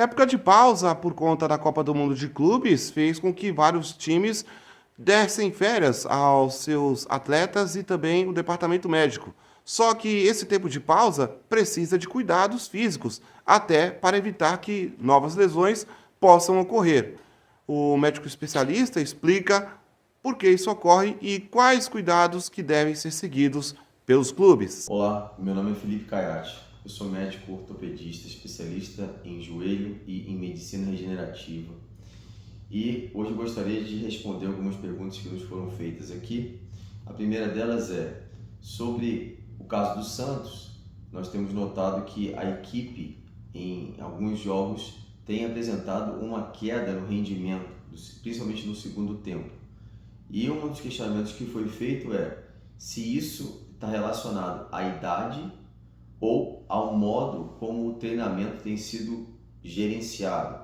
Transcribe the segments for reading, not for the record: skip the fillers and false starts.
Época de pausa por conta da Copa do Mundo de Clubes fez com que vários times dessem férias aos seus atletas e também o departamento médico. Só que esse tempo de pausa precisa de cuidados físicos, até para evitar que novas lesões possam ocorrer. O médico especialista explica por que isso ocorre e quais cuidados que devem ser seguidos pelos clubes. Olá, meu nome é Felipe Caiati. Eu sou médico ortopedista, especialista em joelho e em medicina regenerativa. E hoje eu gostaria de responder algumas perguntas que nos foram feitas aqui. A primeira delas é sobre o caso do Santos. Nós temos notado que a equipe em alguns jogos tem apresentado uma queda no rendimento, principalmente no segundo tempo. E um dos questionamentos que foi feito é se isso está relacionado à idade ou ao modo como o treinamento tem sido gerenciado.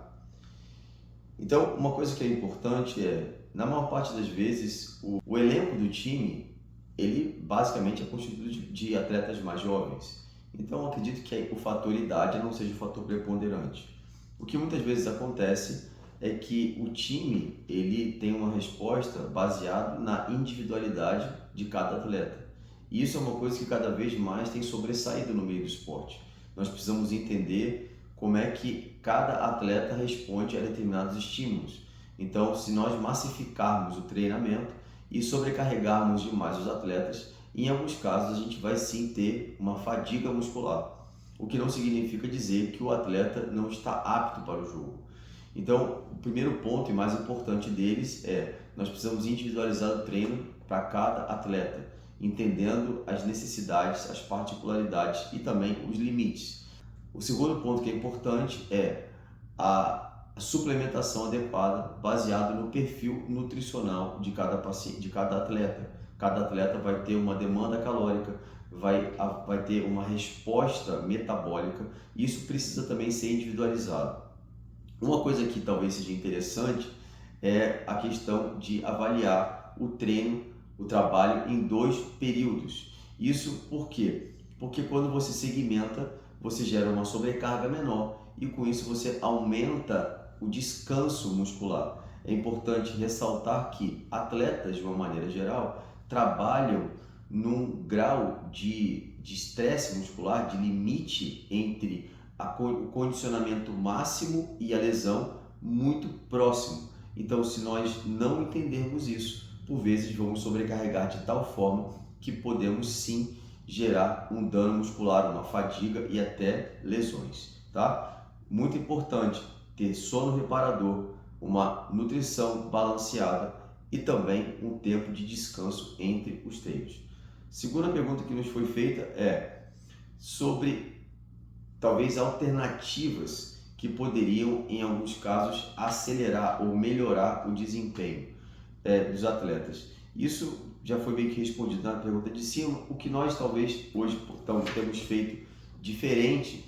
Então, uma coisa que é importante é, na maior parte das vezes, o elenco do time, ele basicamente é constituído de atletas mais jovens. Então, eu acredito que o fator idade não seja o fator preponderante. O que muitas vezes acontece é que o time ele tem uma resposta baseada na individualidade de cada atleta. E isso é uma coisa que cada vez mais tem sobressaído no meio do esporte. Nós precisamos entender como é que cada atleta responde a determinados estímulos. Então, se nós massificarmos o treinamento e sobrecarregarmos demais os atletas, em alguns casos a gente vai sim ter uma fadiga muscular, o que não significa dizer que o atleta não está apto para o jogo. Então, o primeiro ponto e mais importante deles é nós precisamos individualizar o treino para cada atleta, entendendo as necessidades, as particularidades e também os limites. O segundo ponto que é importante é a suplementação adequada baseada no perfil nutricional de cada paciente, de cada atleta. Cada atleta vai ter uma demanda calórica, vai ter uma resposta metabólica, e isso precisa também ser individualizado. Uma coisa que talvez seja interessante é a questão de avaliar o treino, o trabalho em 2 períodos. Isso por quê? Porque quando você segmenta, você gera uma sobrecarga menor e com isso você aumenta o descanso muscular. É importante ressaltar que atletas, de uma maneira geral, trabalham num grau de estresse muscular, de limite entre o condicionamento máximo e a lesão muito próximo. Então, se nós não entendermos isso, por vezes vamos sobrecarregar de tal forma que podemos sim gerar um dano muscular, uma fadiga e até lesões, tá? Muito importante ter sono reparador, uma nutrição balanceada e também um tempo de descanso entre os treinos. Segunda pergunta que nos foi feita é sobre talvez alternativas que poderiam, em alguns casos, acelerar ou melhorar o desempenho dos atletas. Isso já foi meio que respondido na pergunta de cima. O que nós talvez hoje temos feito diferente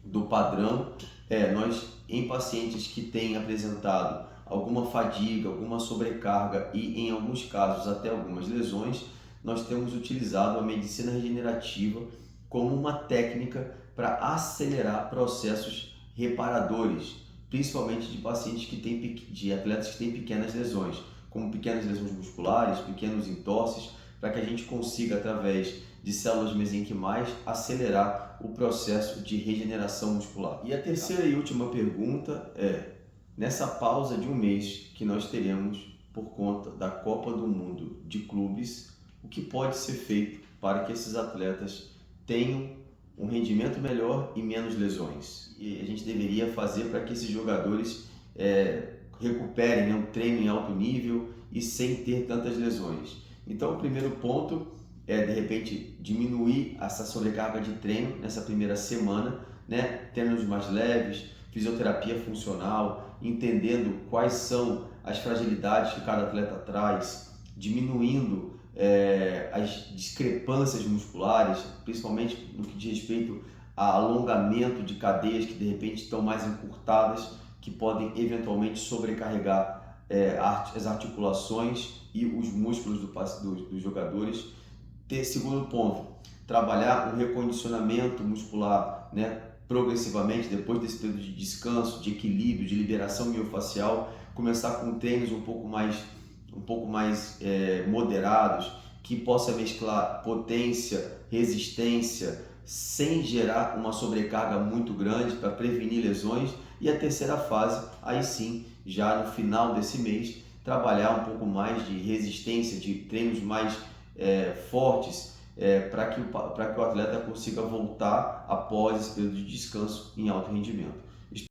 do padrão é nós, em pacientes que têm apresentado alguma fadiga, alguma sobrecarga e, em alguns casos, até algumas lesões, nós temos utilizado a medicina regenerativa como uma técnica para acelerar processos reparadores, principalmente de pacientes de atletas que têm pequenas lesões, como pequenas lesões musculares, pequenos entorses, para que a gente consiga, através de células mesenquimais, acelerar o processo de regeneração muscular. E a terceira e última pergunta é, nessa pausa de um mês que nós teremos por conta da Copa do Mundo de Clubes, o que pode ser feito para que esses atletas tenham um rendimento melhor e menos lesões? E a gente deveria fazer para que esses jogadores recuperem um treino em alto nível e sem ter tantas lesões. Então, o primeiro ponto é, de repente, diminuir essa sobrecarga de treino nessa primeira semana, né? Treinos mais leves, fisioterapia funcional, entendendo quais são as fragilidades que cada atleta traz, diminuindo as discrepâncias musculares, principalmente no que diz respeito a alongamento de cadeias que de repente estão mais encurtadas, que podem eventualmente sobrecarregar as articulações e os músculos dos jogadores. Segundo ponto, trabalhar o recondicionamento muscular, né? progressivamente, depois desse período de descanso, de equilíbrio, de liberação miofascial, começar com treinos um pouco mais moderados, que possa mesclar potência, resistência, sem gerar uma sobrecarga muito grande para prevenir lesões. E a terceira fase, aí sim, já no final desse mês, trabalhar um pouco mais de resistência, de treinos mais fortes, para que o atleta consiga voltar após esse período de descanso em alto rendimento.